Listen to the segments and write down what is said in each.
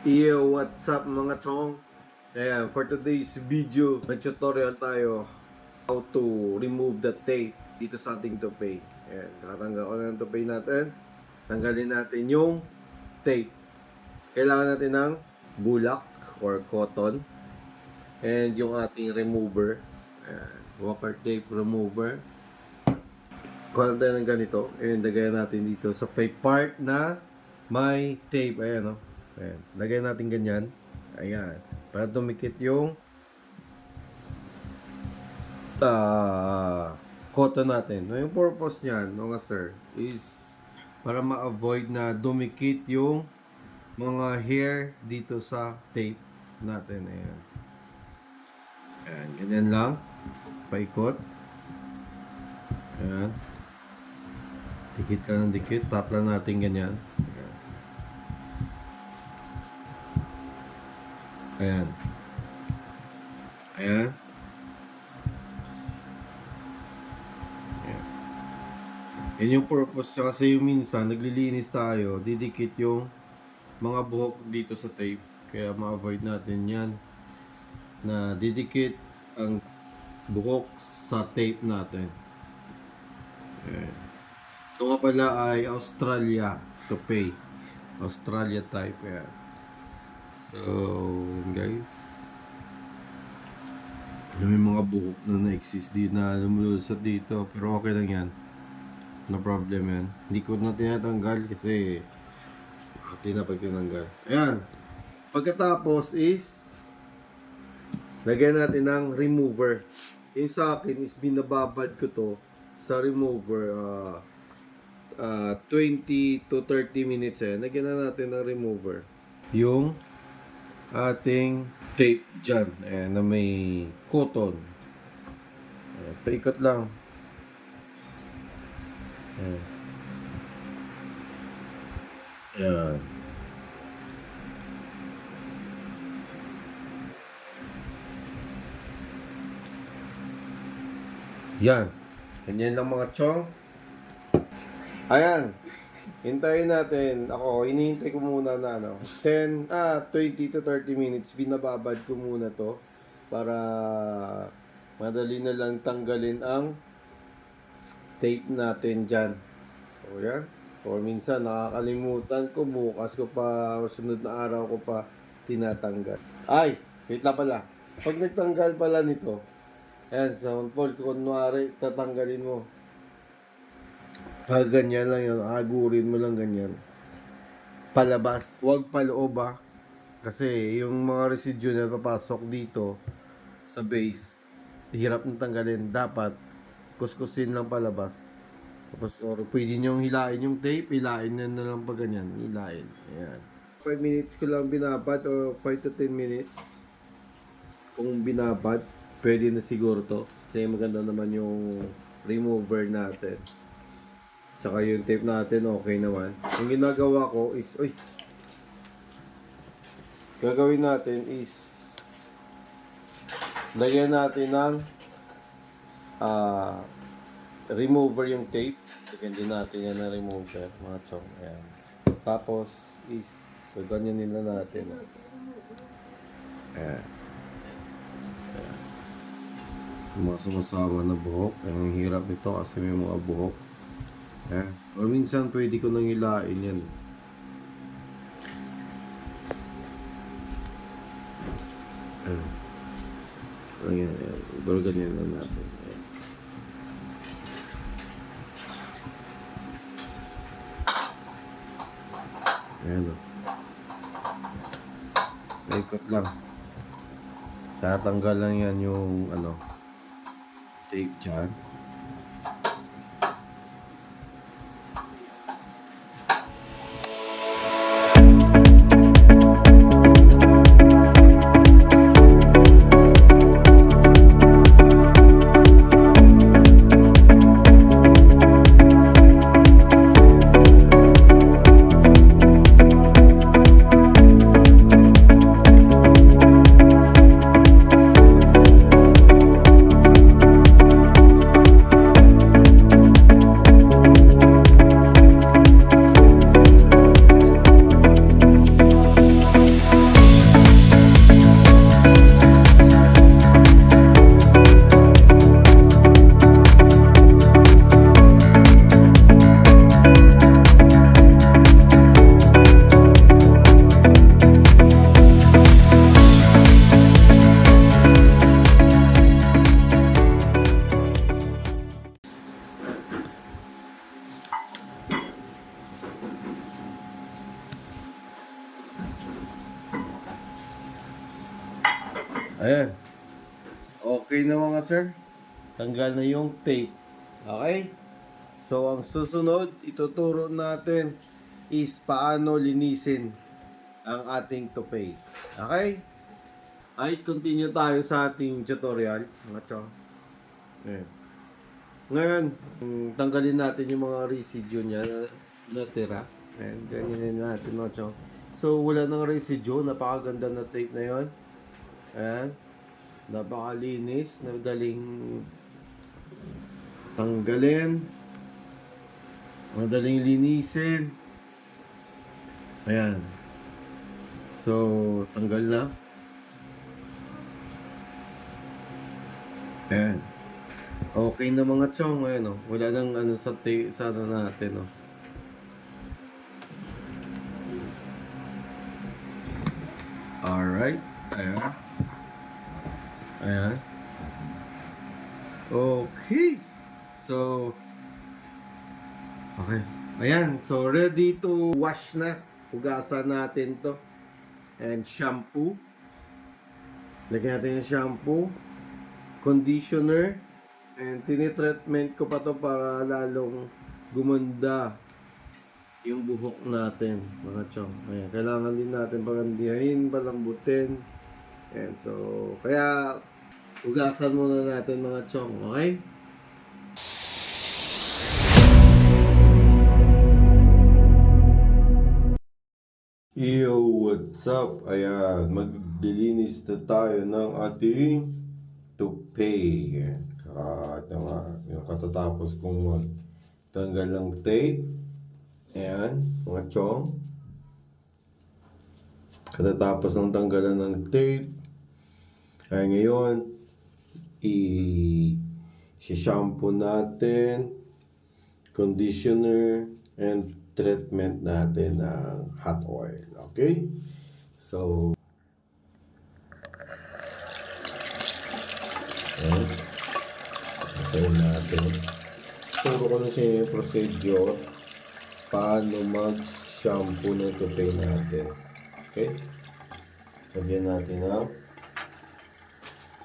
Yo, what's up mga chong? Ayan, for today's video, tutorial tayo how to remove the tape dito sa ating tupay. Ayan, nakatanggal ko na ng tupay natin. Tanggalin natin yung tape. Kailangan natin ng bulak or cotton and yung ating remover. Ayan, wafer tape remover. Kuha tayo ng ganito and lagayan natin dito sa part na may tape. Ayan, no? Ayan. Lagay natin ganyan. Ayan. Para dumikit yung cotton natin. No, yung purpose niyan, mga sir, is para ma-avoid na dumikit yung mga hair dito sa tape natin. Ayan. Ayan. Ganyan lang. Paikot. Ayan. Dikit ka ng dikit. Tap lang natin ganyan. Ayan. Ayan. Ayan. Yan yung purpose. Kasi yung minsan, naglilinis tayo, didikit yung mga buhok dito sa tape. Kaya ma-avoid natin yan. Na didikit ang buhok sa tape natin. Ayan. Ito nga pala ay Australia toupee. Australia type. Ayan. So, guys, may mga buhok na na-exist dito na lumulusot dito, pero okay lang yan, no problem yan. Hindi ko na tinatanggal kasi hati na pag tinanggal. Ayan, pagkatapos is lagyan natin ng remover. Yung sa akin is binababad ko to sa remover 20 to 30 minutes. Lagyan na natin ng remover yung ating tape dyan. Ayan, na may cotton. Ayan, paikot lang. Ayan. Ayan. Yan. Ganyan lang mga chong. Ayan. Hintayin natin. Ako, hinihintay ko muna na 20 to 30 minutes. Binababad ko muna to para madali na lang tanggalin ang tape natin dyan. So, yan. Or minsan, nakakalimutan ko. Bukas ko pa, sunod na araw ko pa tinatanggal. Ay, wait lang pala. Pag nagtanggal pala nito, ayan, sa sample, kunwari, tatanggalin mo. Pag ganyan lang yun, agurin mo lang ganyan. Palabas, huwag paloob kasi yung mga residue na papasok dito sa base, hirap na tanggalin. Dapat, kuskusin lang palabas. Tapos, or pwede nyong hilain yung tape, hilain na lang pag ganyan. Hilain. Ayan. 5 minutes ko lang binabad o 5 to 10 minutes. Kung binabad, pwede na siguro to. Kasi maganda naman yung remover natin. Tsaka yung tape natin, okay naman. Yung ginagawa ko is, gagawin natin is, lagyan natin ng remover yung tape. Lagyan din natin yan na remover, mga chong. Ayan. Tapos is, so ganyan nila natin. Ayan. Ayan. Yung mga sumasama na buhok. Ang hirap nito kasi may mga buhok. O minsan pwede ko nang hilain yan. Ayan. Pero ganyan lang natin. Ayan o. Ikot lang. Tatanggal lang yan yung tape dyan. Ayan. Okay na mga sir. Tanggal na yung tape. Okay? So, ang susunod, ituturo natin is paano linisin ang ating tupay. Okay? Ay, continue tayo sa ating tutorial. Mga chong. Ayan. Ngayon, tanggalin natin yung mga residue niya na natira. Ayan, ganyan natin mga chong. So, wala nang residue. Napakaganda na tape na yon. Ayan. Napakalinis. Madaling tanggalin. Madaling linisin. Ayan. So, tanggal na. Ayan. Okay na mga chong. Ayan, oh. Wala nang ano sa ano natin. Oh. Alright. Ayan. Ayan. Okay. So, okay. Ayan. So, ready to wash na. Hugasan natin to. And shampoo. Lagyan natin yung shampoo. Conditioner. And tinitreatment ko pa to para lalong gumanda yung buhok natin, mga chong. Ayan. Kailangan din natin pagandihin, palambutin. And so, kaya hugasan muna natin mga chong. Okay? Yo, what's up? Ayan, maglilinis na tayo ng ating tupay. Yung katatapos kong magtanggal ng tape. Ayan, mga chong. Katatapos ng tanggalan ng tape. Ay ngayon, i-shampoo natin, conditioner, and treatment natin ng hot oil. Okay? So, ayan. Asayin natin. Turo ko na sa inyo yung procedure paano mag-shampoo ng tupay natin. Okay? Sabihan natin ang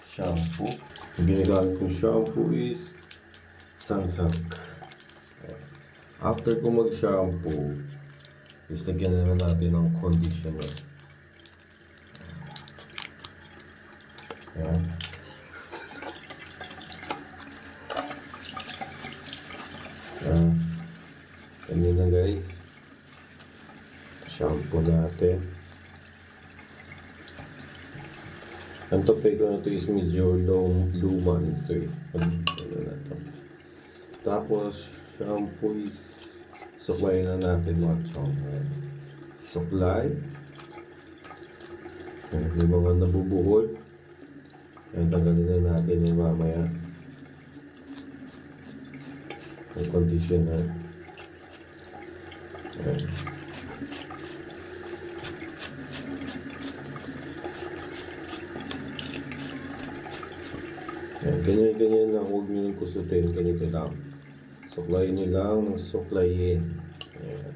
shampoo. Ang ginagamit kong shampoo is Sunsilk. After ko mag-shampoo, is lagyan na natin ng conditioner. Ayan. Ayan. Ganyan na guys. Shampoo natin. Ang tupay ko na ito is medyo luma nito eh. Ano na ito. Tapos, shampoo is suklay na natin mga chong. Suklay. Yung mga nabubuhol. Ayan, tanggalin na natin yung mamaya. Yung conditioner. Ayan. Ayan, ganyan-ganyan lang. Huwag nyo nang kusutin. Ganito lang. Suklayin nyo lang ng suklayin. Ayan.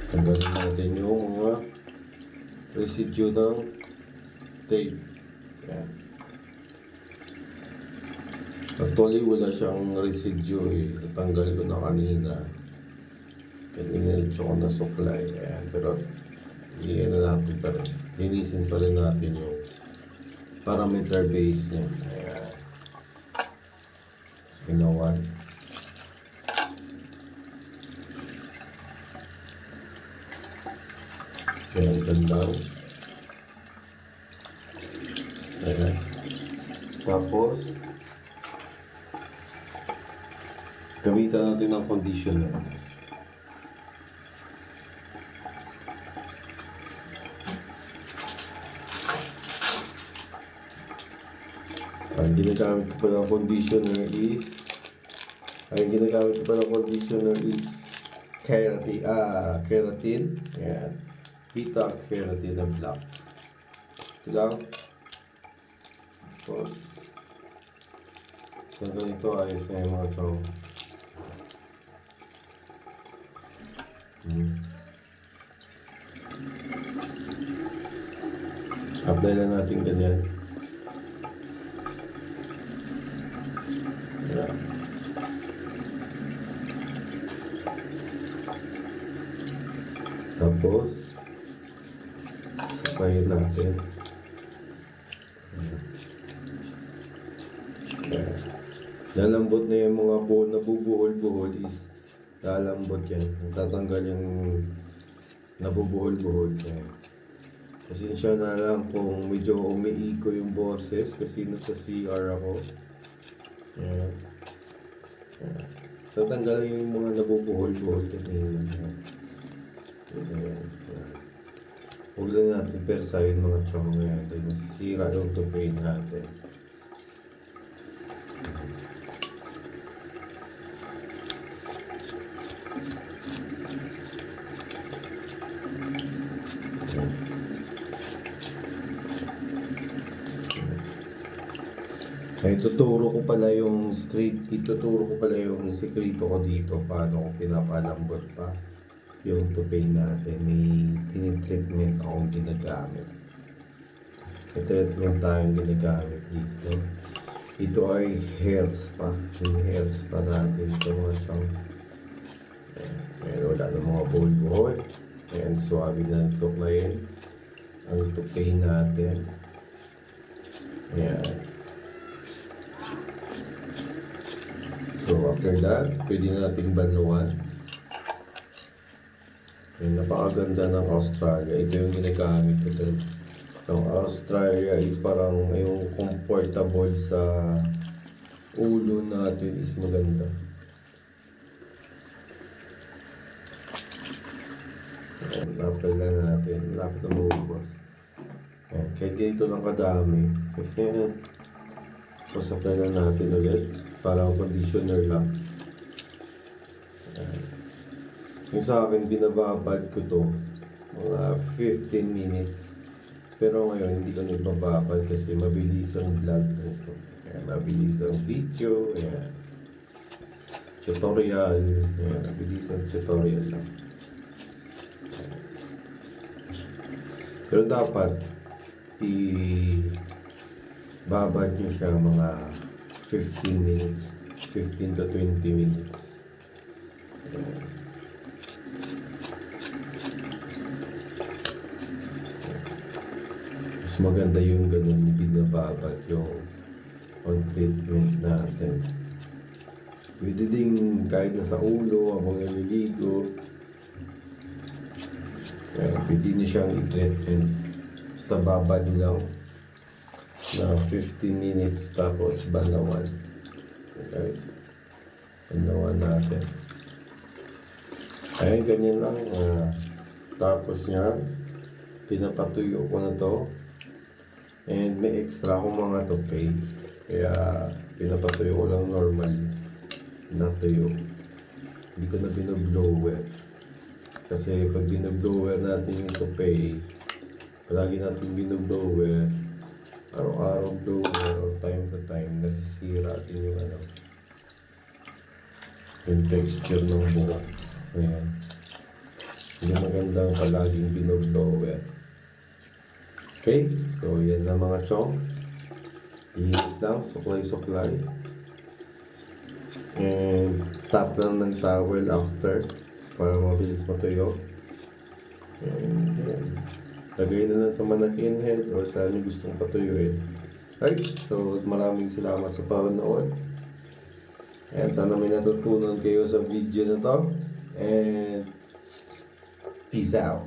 Tanggalin natin yung mga residue ng tape. Ayan. Actually, wala siyang residue eh. Natanggal ko na kanina. Pinilit ko na suklay. Ayan. Pero, iyan na natin pa rin. Linisin pa rin natin yung parameter base niya. Ayan. So, ginawan. Ayan, ganda. Ayan. Tapos, gamitan natin ng conditioner. Ang ginagamit ko pala conditioner is keratin. Ayan. Vita keratin na black. Ito lang. Tapos, So ganito ayos na yung mga chong. Apply lang natin ganyan. Yan. Tapos sapayin natin. Yan. Lalambot na yung mga buhol na bubuhol-buhol is lalambot yan. Tatanggal yung nabubuhol-buhol yan. Pasensya na lang kung medyo umiiko yung boses kasi nasa CR ako. Yan. Yan. Tatanggalin yung mga nabubuhol-buhol kasi yan. Yan. Huwag lang natin persahin mga chong yan dahil masisira yung tupay natin. Ay, ituturo ko pala yung sekreto ko dito paano ko pinapalambot pa yung tupay natin. May tinitreatment akong ginagamit. May treatment tayong ginagamit dito. Ito ay hair spa. Yung hair spa natin. Ito mga siyang wala na mga buhol-buhol. Ayan, suwabe na suklayin ang tupay natin. Ayan. So after that, pwede nating banluan. Napakaganda ng Australia. Ito yung ginagamit ko dun. Ang Australia is parang yung comfortable sa ulo natin is maganda. Lapit lang natin. Lapit na maubos. Kahit ganito lang kadami. Kasi yan. Pasapay lang natin ulit. Parang conditioner lang. Yung sa akin, binababad ko to mga 15 minutes. Pero ngayon, hindi ko na ibababad kasi mabilis ang vlog nito. Kaya mabilis ang video. Ayan. Tutorial. Ayan, mabilis ang tutorial lang. Pero dapat i-babad nyo siya mga 15 minutes, 15 to 20 minutes. Mas maganda yung ganun, binababad yung on-treatment natin. Pwede din kahit nasa ulo, habang naliligo. Pwede nyo siyang i-treatment. Basta babad lang na 15 minutes tapos banlawan. Okay, guys, banlawan natin. Ayun, ganyan lang. Tapos niya, pinapatuyo ko na to. And may extra akong mga tupay. Kaya pinapatuyo ko lang normal na tuyo. Hindi ko na binoblower. Kasi pag binoblower natin yung tupay, palagi natin binoblower, araw-araw blower or time to time, nasisira din yung yung texture ng buhok. Ayan. Hindi magandang palaging binoblower. Okay, so yan na mga chong. Inis lang, suklay-suklay. And tap lang ng towel after para mabilis matuyo. And yan. Lagay na lang sa mannequin head or sa ano gustong patuyuin. Right? So, maraming salamat sa panonood. And sana may natutunan kayo sa video na to. And peace out.